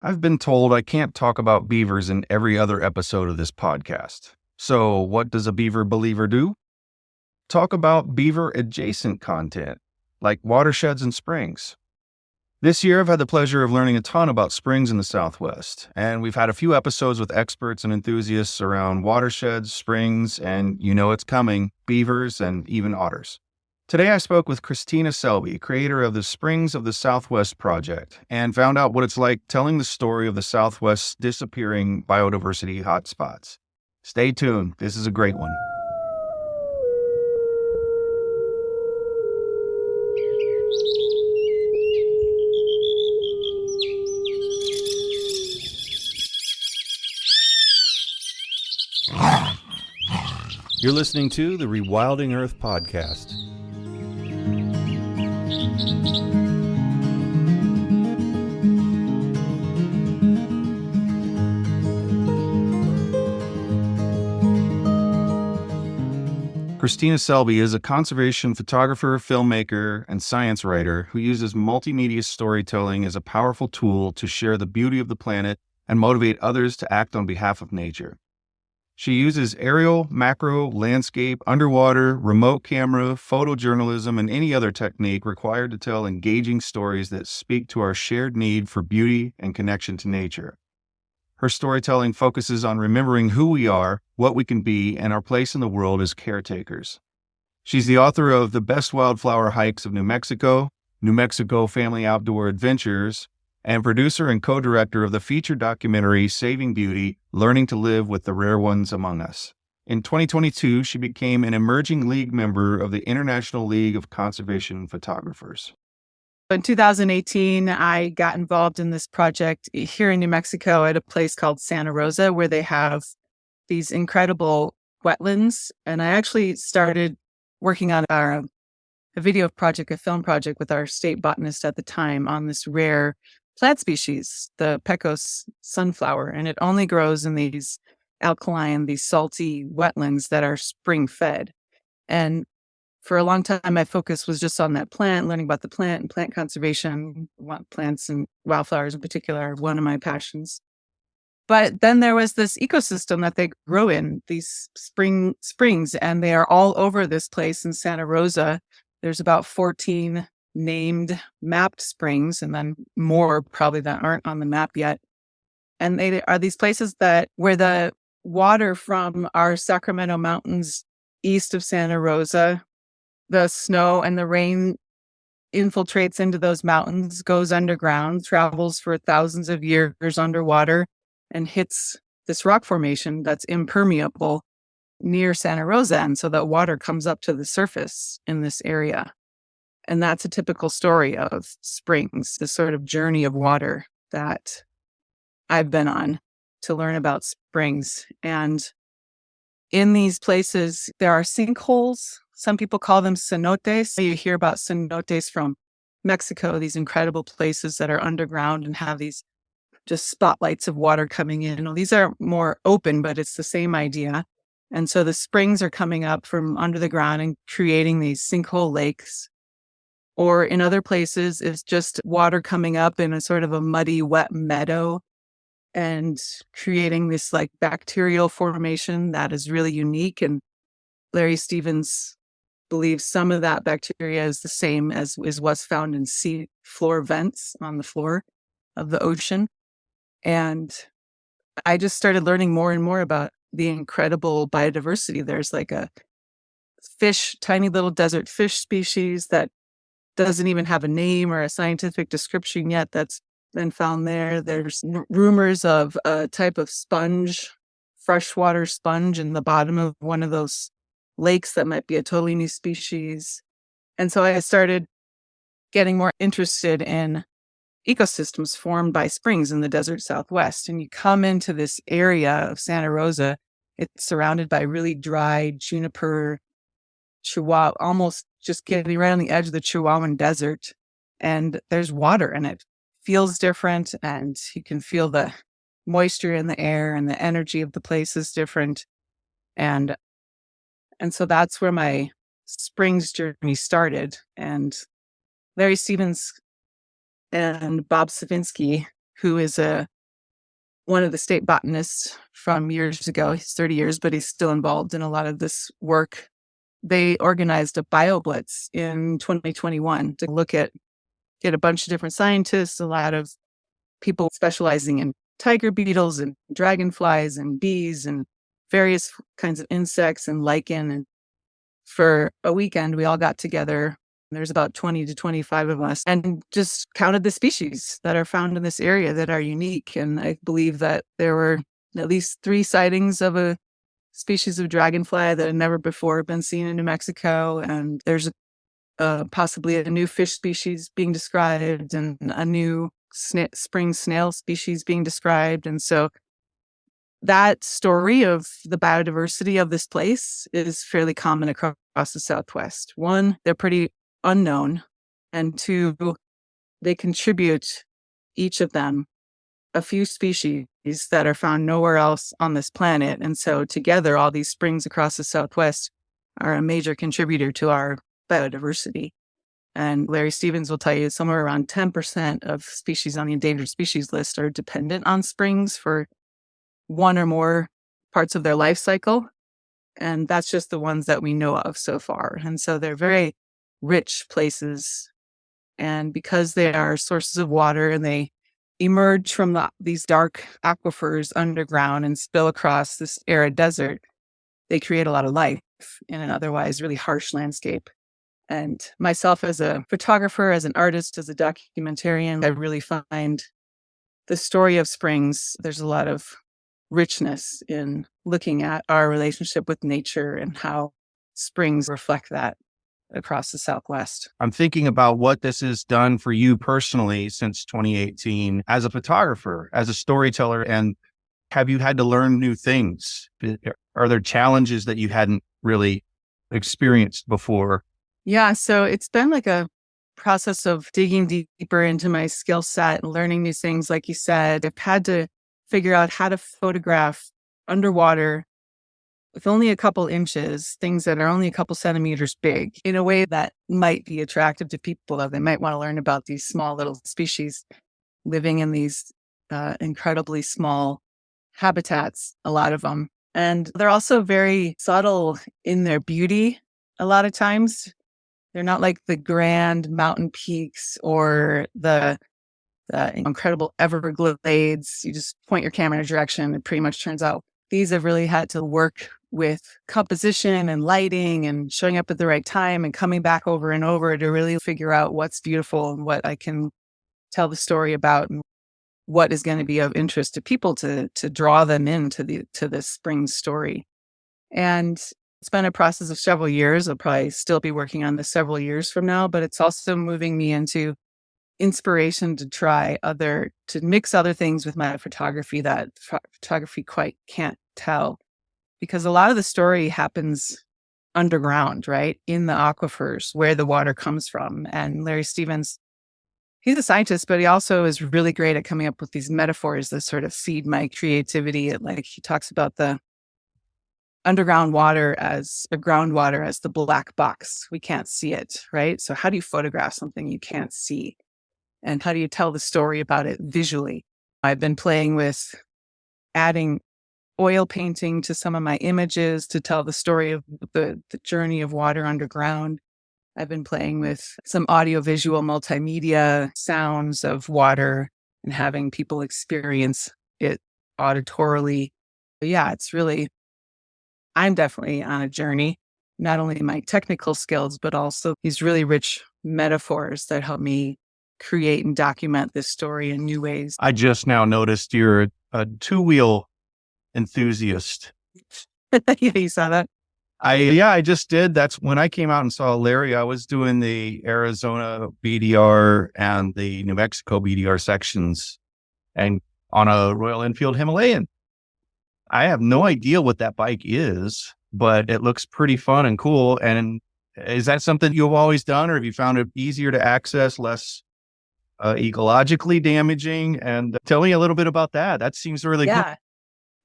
I've been told I can't talk about beavers in every other episode of this podcast. So, what does a beaver believer do? Talk about beaver adjacent content, like watersheds and springs. This year, I've had the pleasure of learning a ton about springs in the Southwest, and we've had a few episodes with experts and enthusiasts around watersheds, springs, and you know it's coming, beavers, and even otters. Today, I spoke with Christina Selby, creator of the Springs of the Southwest project, and found out what it's like telling the story of the Southwest's disappearing biodiversity hotspots. Stay tuned. This is a great one. You're listening to the Rewilding Earth podcast. Christina Selby is a conservation photographer, filmmaker, and science writer who uses multimedia storytelling as a powerful tool to share the beauty of the planet and motivate others to act on behalf of nature. She uses aerial, macro, landscape, underwater, remote camera, photojournalism, and any other technique required to tell engaging stories that speak to our shared need for beauty and connection to nature. Her storytelling focuses on remembering who we are, what we can be, and our place in the world as caretakers. She's the author of The Best Wildflower Hikes of New Mexico Family Outdoor Adventures, and producer and co-director of the feature documentary Saving Beauty, Learning to Live with the Rare Ones Among Us. In 2022, she became an emerging league member of the International League of Conservation Photographers. In 2018, I got involved in this project here in New Mexico at a place called Santa Rosa, where they have these incredible wetlands. And I actually started working on a video project, a film project with our state botanist at the time on this rare plant species, the Pecos sunflower. And it only grows in these alkaline, these salty wetlands that are spring fed. And for a long time, my focus was just on that plant, learning about the plant and plant conservation. Plants and wildflowers in particular are one of my passions. But then there was this ecosystem that they grow in, these springs, and they are all over this place in Santa Rosa. There's about 14 named mapped springs, and then more probably that aren't on the map yet. And they are these places where the water from our Sacramento Mountains east of Santa Rosa, the snow and the rain infiltrates into those mountains, goes underground, travels for thousands of years underwater, and hits this rock formation that's impermeable near Santa Rosa. And so that water comes up to the surface in this area. And that's a typical story of springs, this sort of journey of water that I've been on to learn about springs. And in these places, there are sinkholes. Some people call them cenotes. You hear about cenotes from Mexico, these incredible places that are underground and have these just spotlights of water coming in. Well, these are more open, but it's the same idea. And so the springs are coming up from under the ground and creating these sinkhole lakes. Or in other places, it's just water coming up in a sort of a muddy, wet meadow and creating this like bacterial formation that is really unique. And Larry Stevens believes some of that bacteria is the same as is what's found in sea floor vents on the floor of the ocean. And I just started learning more and more about the incredible biodiversity. There's like a tiny little desert fish species that doesn't even have a name or a scientific description yet that's been found there. There's rumors of a type of sponge, freshwater sponge in the bottom of one of those lakes that might be a totally new species. And so I started getting more interested in ecosystems formed by springs in the desert Southwest. And you come into this area of Santa Rosa, it's surrounded by really dry juniper, Chihuahua, almost just getting right on the edge of the Chihuahuan desert. And there's water and it feels different. And you can feel the moisture in the air and the energy of the place is different. And so that's where my springs journey started. And Larry Stevens and Bob Savinsky, who is one of the state botanists from years ago. He's 30 years, but he's still involved in a lot of this work. They organized a BioBlitz in 2021 to get a bunch of different scientists, a lot of people specializing in tiger beetles and dragonflies and bees and various kinds of insects and lichen. And for a weekend, we all got together. There's about 20 to 25 of us and just counted the species that are found in this area that are unique. And I believe that there were at least 3 sightings of a species of dragonfly that had never before been seen in New Mexico. And there's possibly a new fish species being described and a new spring snail species being described. And so that story of the biodiversity of this place is fairly common across the Southwest. One, they're pretty unknown. And 2, they contribute, each of them, a few species that are found nowhere else on this planet. And so together, all these springs across the Southwest are a major contributor to our biodiversity. And Larry Stevens will tell you somewhere around 10% of species on the endangered species list are dependent on springs for one or more parts of their life cycle. And that's just the ones that we know of so far. And so they're very rich places. And because they are sources of water and they emerge from these dark aquifers underground and spill across this arid desert, they create a lot of life in an otherwise really harsh landscape. And myself as a photographer, as an artist, as a documentarian, I really find the story of springs, there's a lot of richness in looking at our relationship with nature and how springs reflect that across the Southwest. I'm thinking about what this has done for you personally since 2018 as a photographer, as a storyteller, and have you had to learn new things? Are there challenges that you hadn't really experienced before? Yeah, so it's been like a process of digging deeper into my skill set and learning new things. Like you said, I've had to figure out how to photograph underwater with only a couple inches, things that are only a couple centimeters big, in a way that might be attractive to people, that they might want to learn about these small little species living in these incredibly small habitats, a lot of them. And they're also very subtle in their beauty a lot of times. They're not like the grand mountain peaks or the incredible Everglades. You just point your camera in a direction, it pretty much turns out. These have really had to work with composition and lighting and showing up at the right time and coming back over and over to really figure out what's beautiful and what I can tell the story about and what is going to be of interest to people to draw them into this spring story. And it's been a process of several years. I'll probably still be working on this several years from now, but it's also moving me into inspiration to mix other things with my photography that photography quite can't tell. Because a lot of the story happens underground, right? In the aquifers where the water comes from. And Larry Stevens, he's a scientist, but he also is really great at coming up with these metaphors that sort of feed my creativity. Like he talks about the underground water as the groundwater as the black box. We can't see it, right? So how do you photograph something you can't see? And how do you tell the story about it visually? I've been playing with adding oil painting to some of my images to tell the story of the journey of water underground. I've been playing with some audiovisual multimedia sounds of water and having people experience it auditorily. But yeah, I'm definitely on a journey, not only my technical skills, but also these really rich metaphors that help me create and document this story in new ways. I just now noticed you're a two-wheel enthusiast. Yeah, you saw that? I just did. That's when I came out and saw Larry. I was doing the Arizona BDR and the New Mexico BDR sections and on a Royal Enfield Himalayan. I have no idea what that bike is, but it looks pretty fun and cool. And is that something you've always done, or have you found it easier to access, less ecologically damaging? And tell me a little bit about that. That seems really cool. Yeah,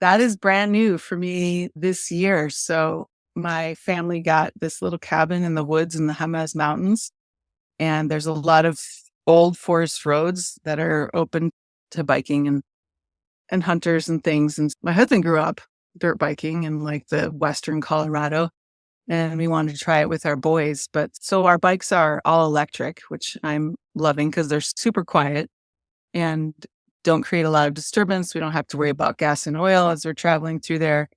that is brand new for me this year. So my family got this little cabin in the woods in the Jemez Mountains. And there's a lot of old forest roads that are open to biking and hunters and things. And my husband grew up dirt biking in like the Western Colorado, and we wanted to try it with our boys. But so our bikes are all electric, which I'm loving because they're super quiet and don't create a lot of disturbance. We don't have to worry about gas and oil as we're traveling through there.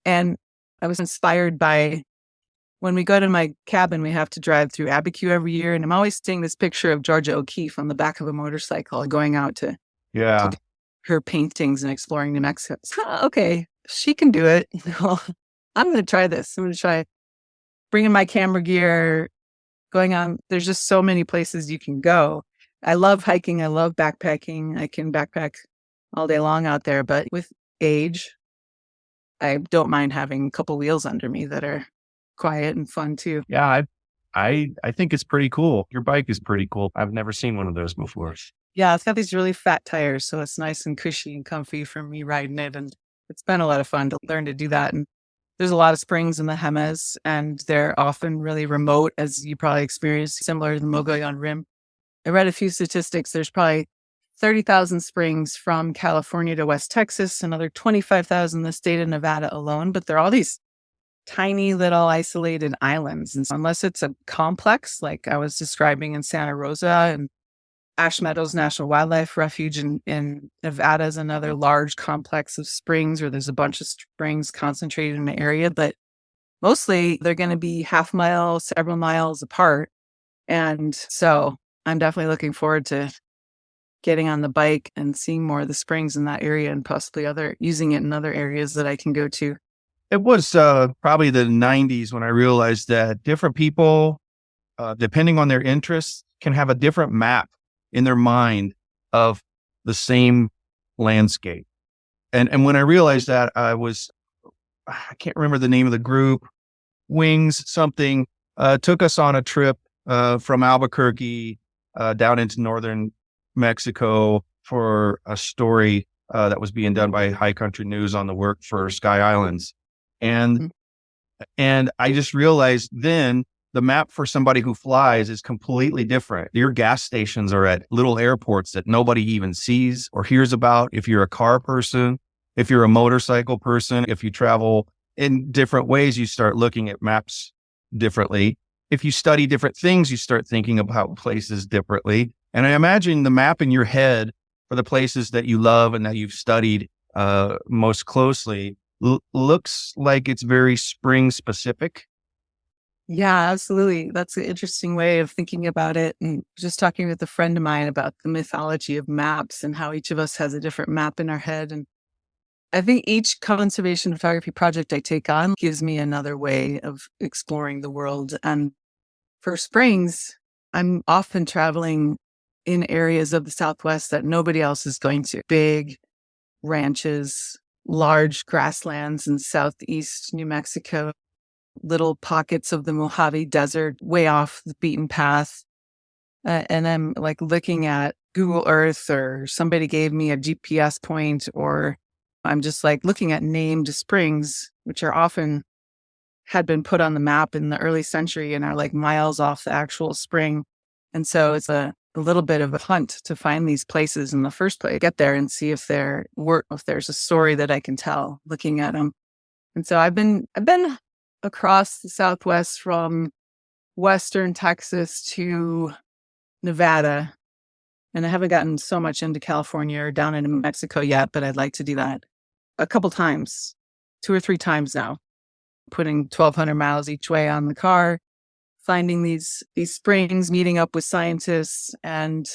And I was inspired by when we go to my cabin, we have to drive through Abiquiu every year. And I'm always seeing this picture of Georgia O'Keeffe on the back of a motorcycle going out to Yeah. do her paintings and exploring New Mexico. So, okay, she can do it. I'm going to try this. I'm going to try bringing my camera gear, going on. There's just so many places you can go. I love hiking. I love backpacking. I can backpack all day long out there. But with age, I don't mind having a couple wheels under me that are quiet and fun too. Yeah. I think it's pretty cool. Your bike is pretty cool. I've never seen one of those before. Yeah, it's got these really fat tires, so it's nice and cushy and comfy for me riding it. And it's been a lot of fun to learn to do that. And there's a lot of springs in the Jemez, and they're often really remote, as you probably experienced, similar to the Mogollon Rim. I read a few statistics. There's probably 30,000 springs from California to West Texas, another 25,000 in the state of Nevada alone. But they're all these tiny little isolated islands. And so unless it's a complex, like I was describing in Santa Rosa, and Ash Meadows National Wildlife Refuge in Nevada is another large complex of springs where there's a bunch of springs concentrated in an area, but mostly they're going to be half mile, several miles apart. And so I'm definitely looking forward to getting on the bike and seeing more of the springs in that area and possibly using it in other areas that I can go to. It was probably the 90s when I realized that different people, depending on their interests, can have a different map in their mind of the same landscape. And when I realized that, I can't remember the name of the group, Wings something, took us on a trip from Albuquerque down into northern Mexico for a story that was being done by High Country News on the work for Sky Islands. And I just realized then the map for somebody who flies is completely different. Your gas stations are at little airports that nobody even sees or hears about. If you're a car person, if you're a motorcycle person, if you travel in different ways, you start looking at maps differently. If you study different things, you start thinking about places differently. And I imagine the map in your head for the places that you love and that you've studied most closely looks like it's very spring specific. Yeah, absolutely. That's an interesting way of thinking about it. And just talking with a friend of mine about the mythology of maps and how each of us has a different map in our head. And I think each conservation photography project I take on gives me another way of exploring the world. And for springs, I'm often traveling in areas of the Southwest that nobody else is going to. Big ranches, large grasslands in Southeast New Mexico, little pockets of the Mojave Desert way off the beaten path. And I'm like looking at Google Earth, or somebody gave me a GPS point, or I'm just like looking at named springs, which are often had been put on the map in the early century and are like miles off the actual spring. And so it's a little bit of a hunt to find these places in the first place, get there and see if there's a story that I can tell looking at them. And so I've been across the Southwest from Western Texas to Nevada, and I haven't gotten so much into California or down into Mexico yet, but I'd like to do that a couple times, 2 or 3 times now, putting 1,200 miles each way on the car, finding these springs, meeting up with scientists, and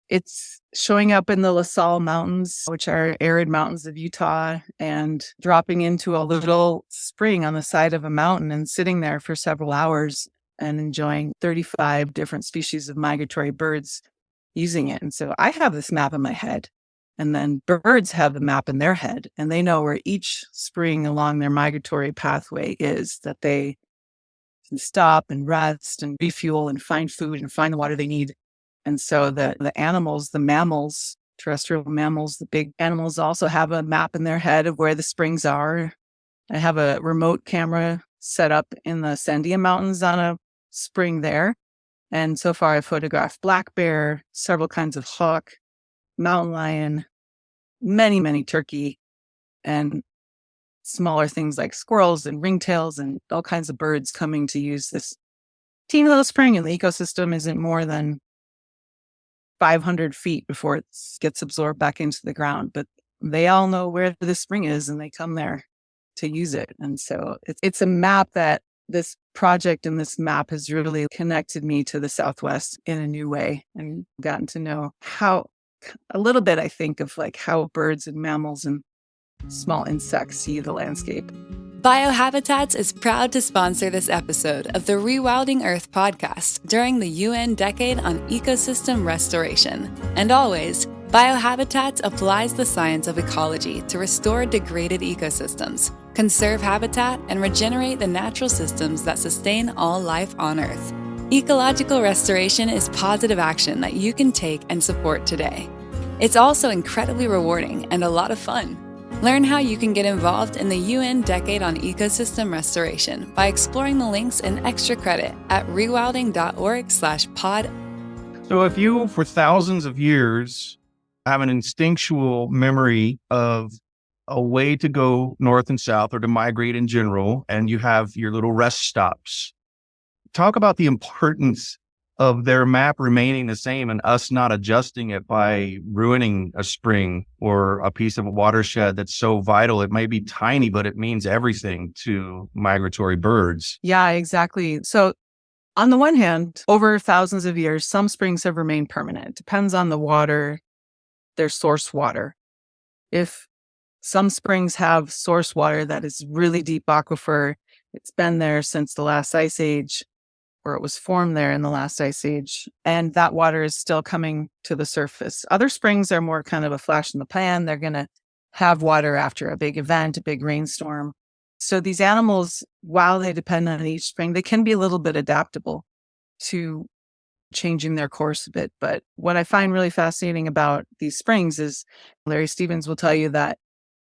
it's showing up in the La Salle Mountains, which are arid mountains of Utah, and dropping into a little spring on the side of a mountain and sitting there for several hours and enjoying 35 different species of migratory birds using it. And so I have this map in my head, and then birds have the map in their head, and they know where each spring along their migratory pathway is, that they can stop and rest and refuel and find food and find the water they need. And so the animals, the mammals, terrestrial mammals, the big animals also have a map in their head of where the springs are. I have a remote camera set up in the Sandia Mountains on a spring there. And so far I've photographed black bear, several kinds of hawk, mountain lion, many, many turkey, and smaller things like squirrels and ringtails and all kinds of birds coming to use this teeny little spring. And the ecosystem isn't more than 500 feet before it gets absorbed back into the ground. But they all know where the spring is and they come there to use it. And so it's a map that this project and this map has really connected me to the Southwest in a new way and gotten to know how a little bit, I think, of like how birds and mammals and small insects see the landscape. Biohabitats is proud to sponsor this episode of the Rewilding Earth podcast during the UN Decade on Ecosystem Restoration. And always, Biohabitats applies the science of ecology to restore degraded ecosystems, conserve habitat, and regenerate the natural systems that sustain all life on Earth. Ecological restoration is positive action that you can take and support today. It's also incredibly rewarding and a lot of fun. Learn how you can get involved in the UN Decade on Ecosystem Restoration by exploring the links and extra credit at rewilding.org/pod. So if you, for thousands of years, have an instinctual memory of a way to go north and south or to migrate in general, and you have your little rest stops, talk about the importance of their map remaining the same and us not adjusting it by ruining a spring or a piece of a watershed that's so vital. It may be tiny, but it means everything to migratory birds. Yeah, exactly. So on the one hand, over thousands of years, some springs have remained permanent. It depends on the water, their source water. If some springs have source water that is really deep aquifer, it's been there since the last ice age, or it was formed there in the last ice age, and that water is still coming to the surface. Other springs are more kind of a flash in the pan. They're going to have water after a big event, a big rainstorm. So these animals, while they depend on each spring, they can be a little bit adaptable to changing their course a bit. But what I find really fascinating about these springs is Larry Stevens will tell you that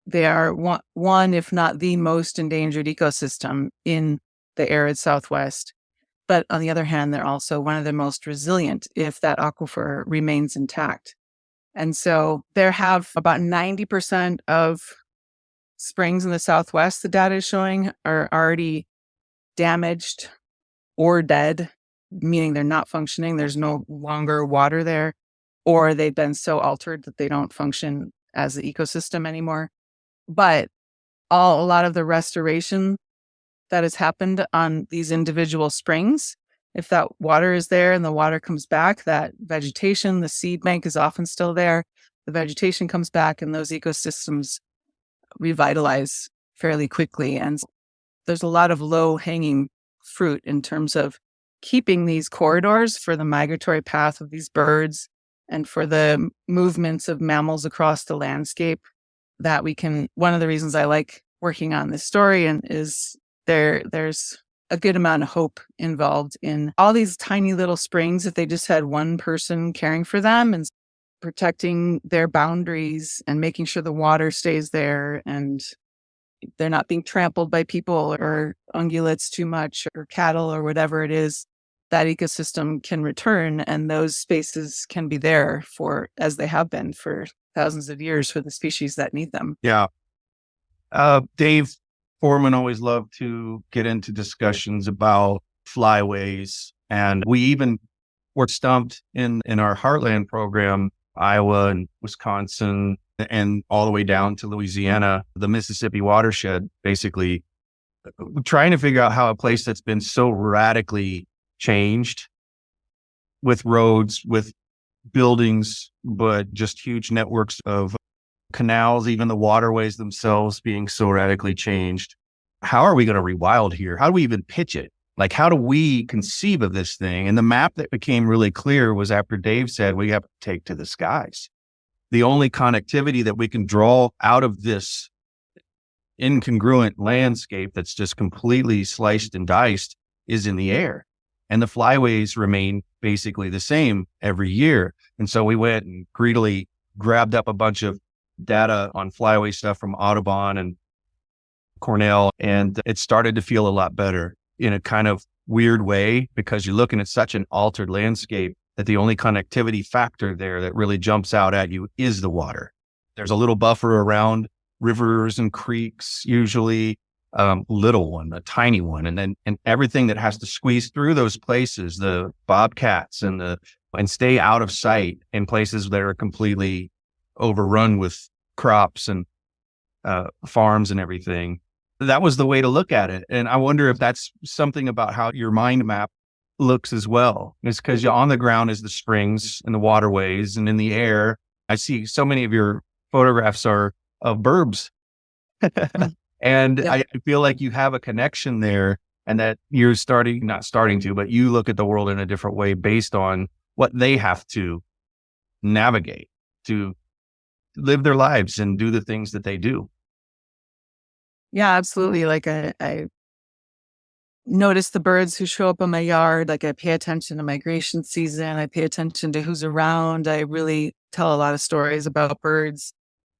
they are one, if not the most endangered ecosystem in the arid Southwest. But on the other hand, they're also one of the most resilient if that aquifer remains intact. And so there have about 90% of springs in the Southwest, the data is showing, are already damaged or dead, meaning they're not functioning. There's no longer water there, or they've been so altered that they don't function as an ecosystem anymore. But a lot of the restoration that has happened on these individual springs, if that water is there and the water comes back, that vegetation, the seed bank is often still there. The vegetation comes back and those ecosystems revitalize fairly quickly. And there's a lot of low-hanging fruit in terms of keeping these corridors for the migratory path of these birds and for the movements of mammals across the landscape that we can. One of the reasons I like working on this story and is there's a good amount of hope involved in all these tiny little springs. If they just had one person caring for them and protecting their boundaries and making sure the water stays there and they're not being trampled by people or ungulates too much or cattle or whatever it is, that ecosystem can return and those spaces can be there for, as they have been for thousands of years, for the species that need them. Yeah. Dave Foreman always loved to get into discussions about flyways. And we even were stumped in our Heartland program, Iowa and Wisconsin, and all the way down to Louisiana, the Mississippi watershed, basically trying to figure out how a place that's been so radically changed with roads, with buildings, but just huge networks of canals, even the waterways themselves being so radically changed. How are we going to rewild here? How do we even pitch it? Like, how do we conceive of this thing? And the map that became really clear was after Dave said, we have to take to the skies. The only connectivity that we can draw out of this incongruent landscape that's just completely sliced and diced is in the air. And the flyways remain basically the same every year. And so we went and greedily grabbed up a bunch of data on flyway stuff from Audubon and Cornell, and it started to feel a lot better in a kind of weird way because you're looking at such an altered landscape that the only connectivity factor there that really jumps out at you is the water. There's a little buffer around rivers and creeks, usually little one, a tiny one. And everything that has to squeeze through those places, the bobcats and stay out of sight in places that are completely overrun with crops and farms and everything. That was the way to look at it. And I wonder if that's something about how your mind map looks as well. It's because on the ground is the springs and the waterways, and in the air, I see so many of your photographs are of burbs. And Yeah. I feel like you have a connection there, and that you're not starting to, but you look at the world in a different way based on what they have to navigate to live their lives and do the things that they do. Yeah, absolutely. Like I notice the birds who show up in my yard. Like I pay attention to migration season. I pay attention to who's around. I really tell a lot of stories about birds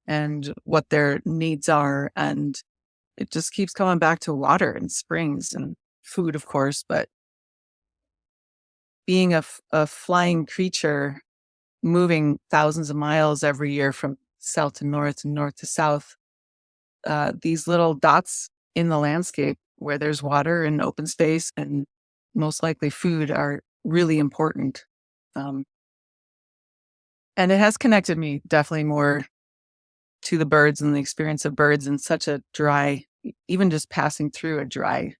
and what their needs are. And it just keeps coming back to water and springs and food, of course. But being a flying creature, moving thousands of miles every year from south to north and north to south, these little dots in the landscape where there's water and open space and most likely food are really important. And it has connected me definitely more to the birds and the experience of birds in such a dry, even just passing through a dry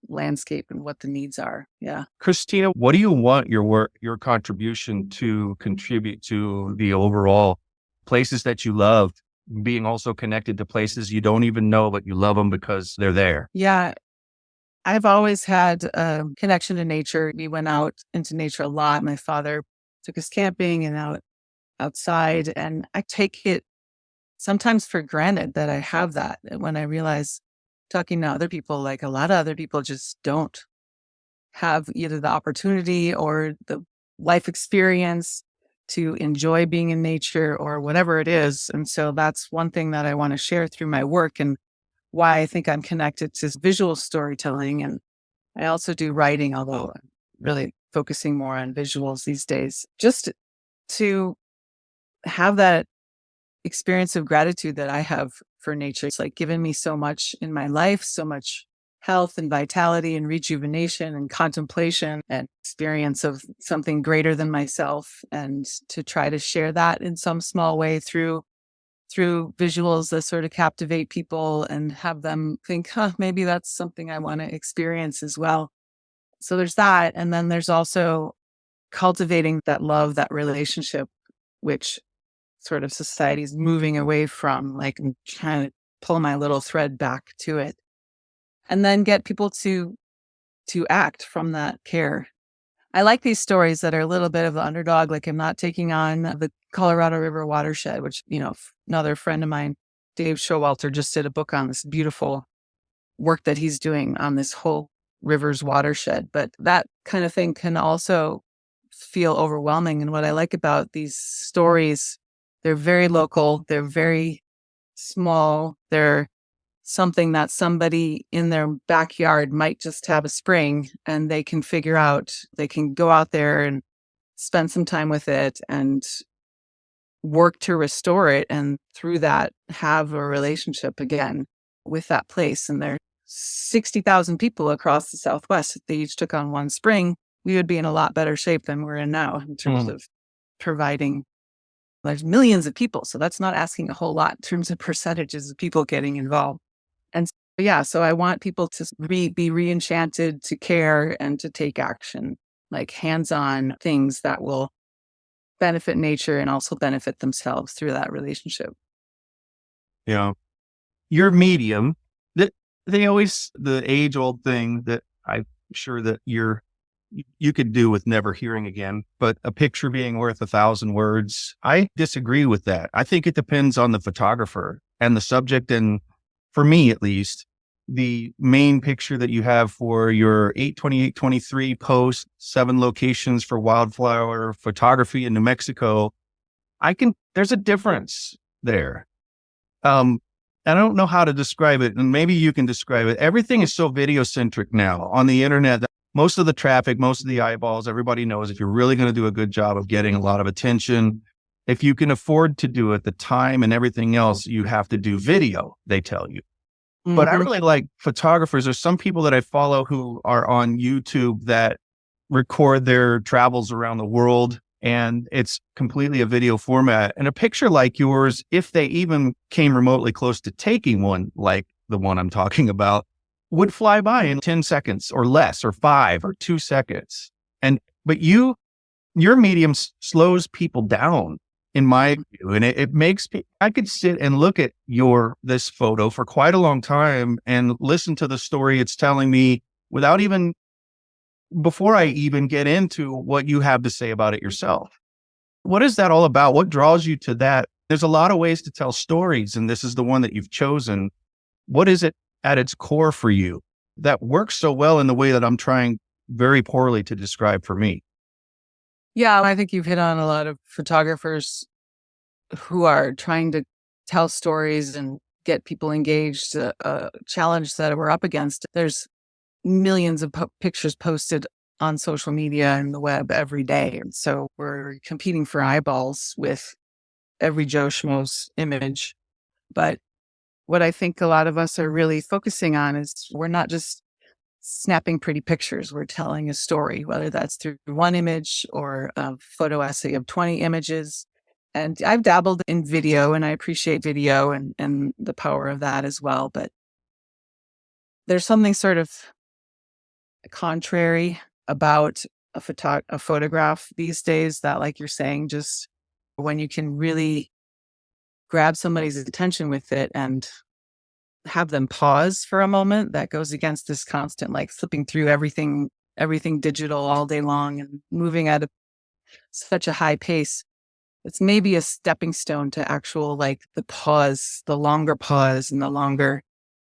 landscape and what the needs are. Yeah. Christina, what do you want your contribution to contribute to the overall places that you love, being also connected to places you don't even know, but you love them because they're there? Yeah. I've always had a connection to nature. We went out into nature a lot. My father took us camping and outside, and I take it sometimes for granted that I have that. And when I realize talking to other people, like a lot of other people just don't have either the opportunity or the life experience to enjoy being in nature or whatever it is. And so that's one thing that I want to share through my work and why I think I'm connected to visual storytelling. And I also do writing, although I'm really focusing more on visuals these days, just to have that experience of gratitude that I have for nature. It's like given me so much in my life, so much health and vitality and rejuvenation and contemplation and experience of something greater than myself. And to try to share that in some small way through visuals that sort of captivate people and have them think, maybe that's something I want to experience as well. So there's that. And then there's also cultivating that love, that relationship, which sort of society is moving away from, like I'm trying to pull my little thread back to it. And then get people to act from that care. I like these stories that are a little bit of the underdog. Like I'm not taking on the Colorado River watershed, which, another friend of mine, Dave Showalter, just did a book on this beautiful work that he's doing on this whole river's watershed. But that kind of thing can also feel overwhelming. And what I like about these stories, they're very local, they're very small, they're something that somebody in their backyard might just have a spring and they can figure out, they can go out there and spend some time with it and work to restore it. And through that, have a relationship again with that place. And there are 60,000 people across the Southwest. If they each took on one spring, we would be in a lot better shape than we're in now in terms of providing. There's millions of people. So that's not asking a whole lot in terms of percentages of people getting involved. And so I want people to be re-enchanted, to care and to take action, like hands-on things that will benefit nature and also benefit themselves through that relationship. Yeah. Your medium, the age-old thing that I'm sure that you could do with never hearing again, but a picture being worth 1,000 words. I disagree with that. I think it depends on the photographer and the subject. And for me, at least, the main picture that you have for your 8/28/23 post, 7 locations for wildflower photography in New Mexico, there's a difference there. I don't know how to describe it, and maybe you can describe it. Everything is so video centric now on the internet. most of the traffic, most of the eyeballs, everybody knows if you're really going to do a good job of getting a lot of attention, if you can afford to do it, the time and everything else, you have to do video, they tell you. But I really like photographers. There's some people that I follow who are on YouTube that record their travels around the world, and it's completely a video format. And a picture like yours, if they even came remotely close to taking one like the one I'm talking about, would fly by in 10 seconds or less, or 5 or 2 seconds. But your medium slows people down, in my view. And it makes me, I could sit and look at this photo for quite a long time and listen to the story it's telling me before I even get into what you have to say about it yourself. What is that all about? What draws you to that? There's a lot of ways to tell stories, and this is the one that you've chosen. What is it at its core for you that works so well in the way that I'm trying very poorly to describe for me? Yeah, I think you've hit on a lot of photographers who are trying to tell stories and get people engaged, a challenge that we're up against. There's millions of pictures posted on social media and the web every day. And so we're competing for eyeballs with every Joe Schmo's image. But what I think a lot of us are really focusing on is we're not just snapping pretty pictures. We're telling a story, whether that's through one image or a photo essay of 20 images. And I've dabbled in video, and I appreciate video and the power of that as well. But there's something sort of contrary about a photograph these days that, like you're saying, just when you can really grab somebody's attention with it and have them pause for a moment, that goes against this constant like flipping through everything digital all day long and moving at such a high pace. It's maybe a stepping stone to actual like the pause, the longer pause and the longer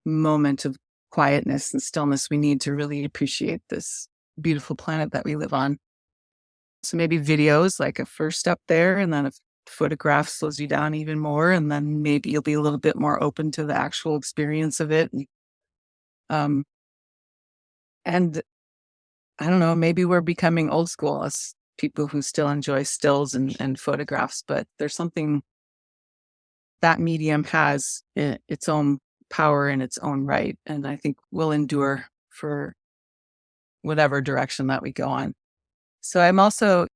moment of quietness and stillness we need to really appreciate this beautiful planet that we live on. So maybe video is like a first step there, and then if photograph slows you down even more, and then maybe you'll be a little bit more open to the actual experience of it. And I don't know, maybe we're becoming old school as people who still enjoy stills and photographs, but there's something that medium has its own power in its own right, and I think will endure for whatever direction that we go on. So I'm also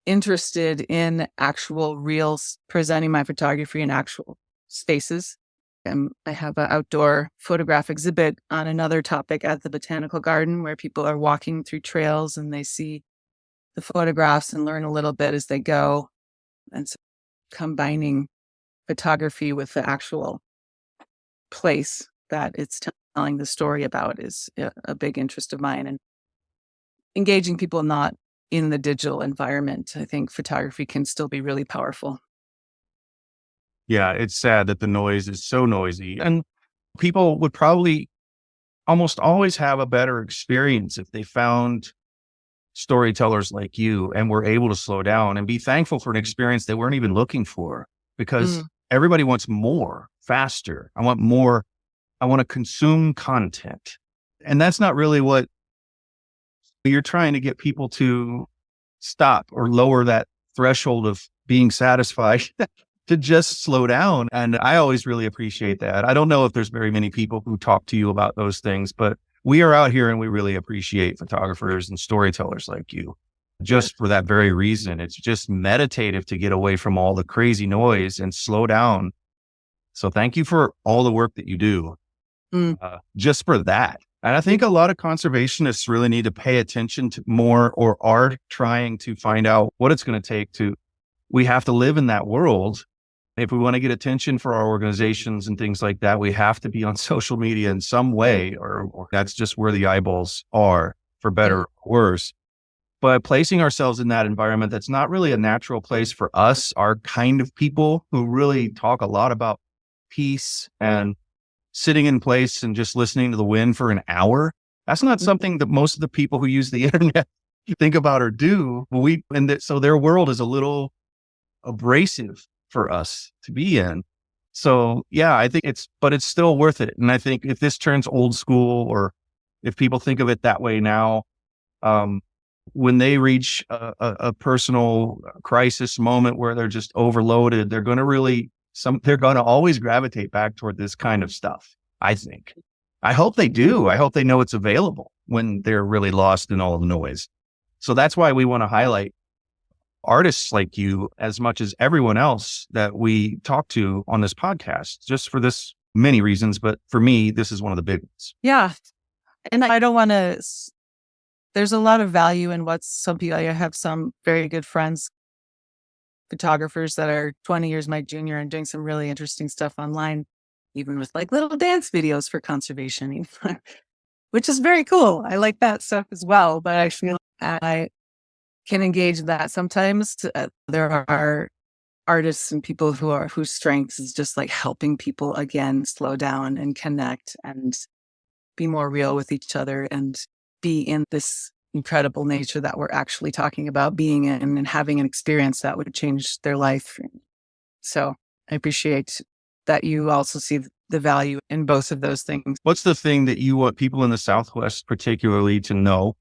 interested in actual reels, presenting my photography in actual spaces. I have an outdoor photograph exhibit on another topic at the Botanical Garden where people are walking through trails and they see the photographs and learn a little bit as they go. And so combining photography with the actual place that it's telling the story about is a big interest of mine. And engaging people not in the digital environment, I think photography can still be really powerful. Yeah, it's sad that the noise is so noisy. And people would probably almost always have a better experience if they found storytellers like you and were able to slow down and be thankful for an experience they weren't even looking for, because everybody wants more, faster. I want more. I want to consume content. And that's not really what you're trying to get people to stop or lower that threshold of being satisfied to just slow down. And I always really appreciate that. I don't know if there's very many people who talk to you about those things, but we are out here and we really appreciate photographers and storytellers like you just for that very reason. It's just meditative to get away from all the crazy noise and slow down. So thank you for all the work that you do just for that. And I think a lot of conservationists really need to pay attention to more, or are trying to find out what it's going to take we have to live in that world. If we want to get attention for our organizations and things like that, we have to be on social media in some way, or that's just where the eyeballs are, for better or worse. But placing ourselves in that environment, that's not really a natural place for us, our kind of people who really talk a lot about peace and sitting in place and just listening to the wind for an hour. That's not something that most of the people who use the internet think about or do. So their world is a little abrasive for us to be in. So yeah, I think it's still worth it. And I think if this turns old school, or if people think of it that way now, When they reach a personal crisis moment where they're just overloaded, they're going to always gravitate back toward this kind of stuff. I think. I hope they do. I hope they know it's available when they're really lost in all the noise. So that's why we want to highlight artists like you as much as everyone else that we talk to on this podcast, just for this many reasons. But for me, this is one of the big ones. Yeah. And I don't want to, there's a lot of value in what some people, I have some very good friends, photographers that are 20 years my junior and doing some really interesting stuff online, even with like little dance videos for conservation, which is very cool. I like that stuff as well, but I feel I can engage that sometimes. There are artists and people whose strength is just like helping people again slow down and connect and be more real with each other and be in this incredible nature that we're actually talking about being in and having an experience that would change their life. So I appreciate that you also see the value in both of those things. What's the thing that you want people in the Southwest particularly to know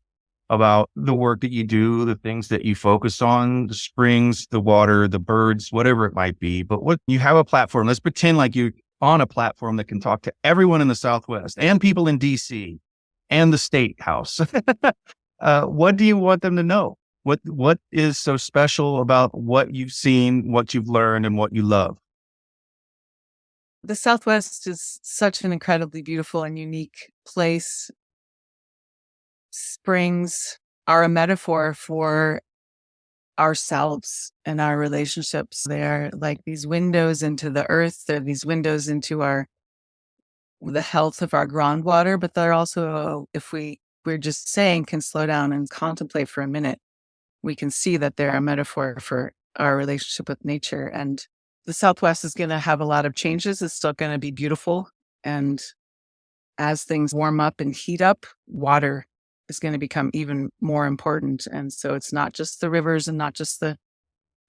about the work that you do, the things that you focus on, the springs, the water, the birds, whatever it might be? But what you have a platform, let's pretend like you're on a platform that can talk to everyone in the Southwest and people in DC and the State House. What do you want them to know? What is so special about what you've seen, what you've learned, and what you love? The Southwest is such an incredibly beautiful and unique place. Springs are a metaphor for ourselves and our relationships. They're like these windows into the earth. They're these windows into the health of our groundwater, but they're also, if we're just saying, can slow down and contemplate for a minute, we can see that they're a metaphor for our relationship with nature. And the Southwest is going to have a lot of changes. It's still going to be beautiful. And as things warm up and heat up, water is going to become even more important. And so it's not just the rivers and not just the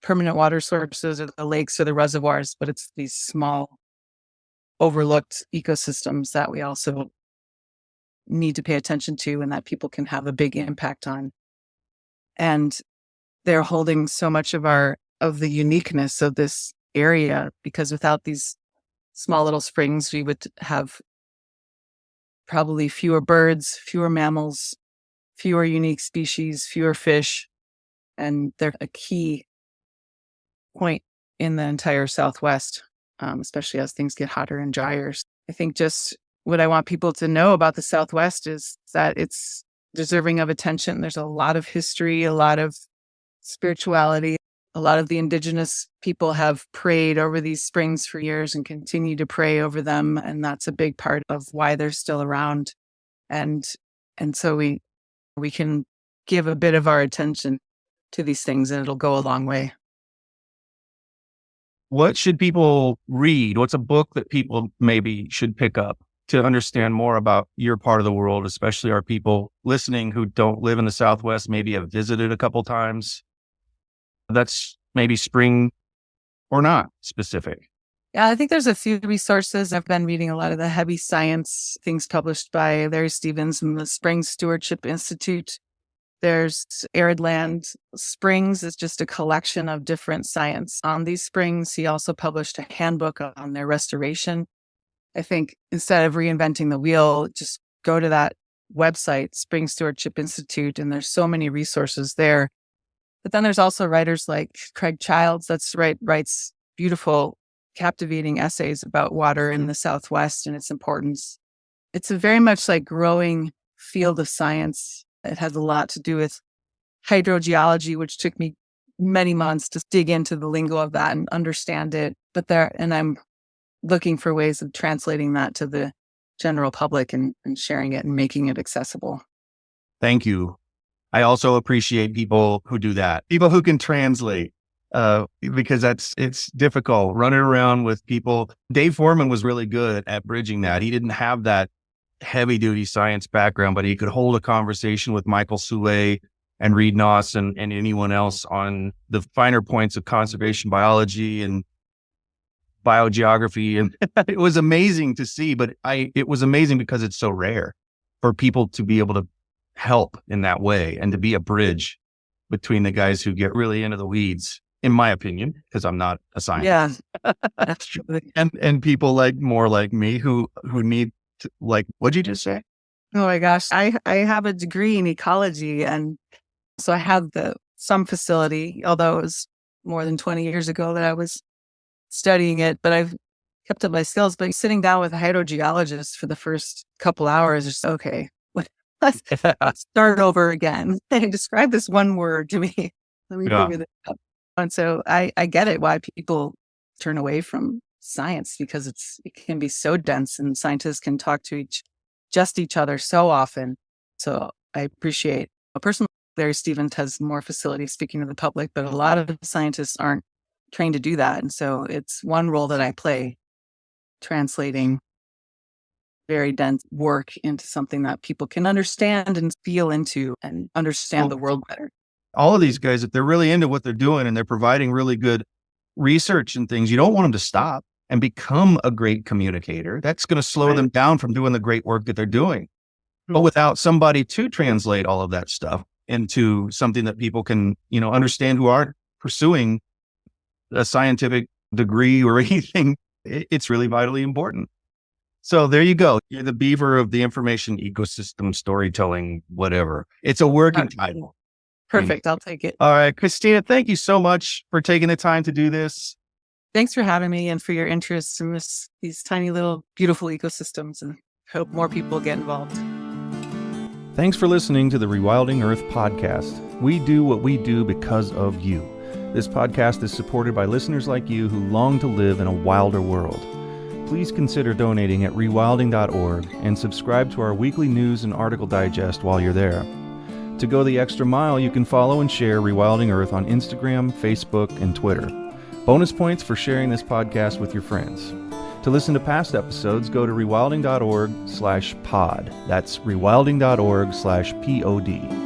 permanent water sources or the lakes or the reservoirs, but it's these small overlooked ecosystems that we also need to pay attention to and that people can have a big impact on. And they're holding so much of the uniqueness of this area, because without these small little springs, we would have probably fewer birds, fewer mammals, fewer unique species, fewer fish. And they're a key point in the entire Southwest, especially as things get hotter and drier. I think just what I want people to know about the Southwest is that it's deserving of attention. There's a lot of history, a lot of spirituality. A lot of the indigenous people have prayed over these springs for years and continue to pray over them. And that's a big part of why they're still around. And so we can give a bit of our attention to these things and it'll go a long way. What should people read? What's a book that people maybe should pick up to understand more about your part of the world, especially our people listening who don't live in the Southwest, maybe have visited a couple times? That's maybe spring or not specific. Yeah, I think there's a few resources. I've been reading a lot of the heavy science things published by Larry Stevens and the Spring Stewardship Institute. There's Arid Land Springs is just a collection of different science on these springs. He also published a handbook on their restoration. I think instead of reinventing the wheel, just go to that website, Spring Stewardship Institute, and there's so many resources there. But then there's also writers like Craig Childs writes beautiful, captivating essays about water in the Southwest and its importance. It's a very much like growing field of science. It has a lot to do with hydrogeology, which took me many months to dig into the lingo of that and understand it. And I'm looking for ways of translating that to the general public and sharing it and making it accessible. Thank you. I also appreciate people who do that, people who can translate, because it's difficult running around with people. Dave Foreman was really good at bridging that. He didn't have that heavy duty science background, but he could hold a conversation with Michael Soule and Reed Noss and anyone else on the finer points of conservation biology and biogeography. And it was amazing to see, but it was amazing because it's so rare for people to be able to help in that way and to be a bridge between the guys who get really into the weeds, in my opinion, because I'm not a scientist. Yeah, absolutely. And people more like me who need to, what'd you just say? Oh my gosh. I have a degree in ecology. And so I have some facility, although it was more than 20 years ago that I was studying it, but I've kept up my skills. But sitting down with a hydrogeologist for the first couple hours is okay. Let's start over again. Describe this one word to me. Let me figure this out. And so I get it why people turn away from science, because it can be so dense and scientists can talk to each other so often. So I appreciate a person like Larry Stevens has more facilities speaking to the public, but a lot of scientists aren't trained to do that. And so it's one role that I play, translating very dense work into something that people can understand and feel into and understand the world better. All of these guys, if they're really into what they're doing and they're providing really good research and things, you don't want them to stop and become a great communicator. That's going to slow them down from doing the great work that they're doing. But without somebody to translate all of that stuff into something that people can, understand who aren't pursuing a scientific degree or anything, it's really vitally important. So there you go. You're the beaver of the information ecosystem storytelling, whatever. It's a working title. Perfect. I'll take it. All right, Christina, thank you so much for taking the time to do this. Thanks for having me and for your interest in these tiny little beautiful ecosystems, and hope more people get involved. Thanks for listening to the Rewilding Earth podcast. We do what we do because of you. This podcast is supported by listeners like you who long to live in a wilder world. Please consider donating at rewilding.org and subscribe to our weekly news and article digest while you're there. To go the extra mile, you can follow and share Rewilding Earth on Instagram, Facebook, and Twitter. Bonus points for sharing this podcast with your friends. To listen to past episodes, go to rewilding.org/pod. That's rewilding.org/pod.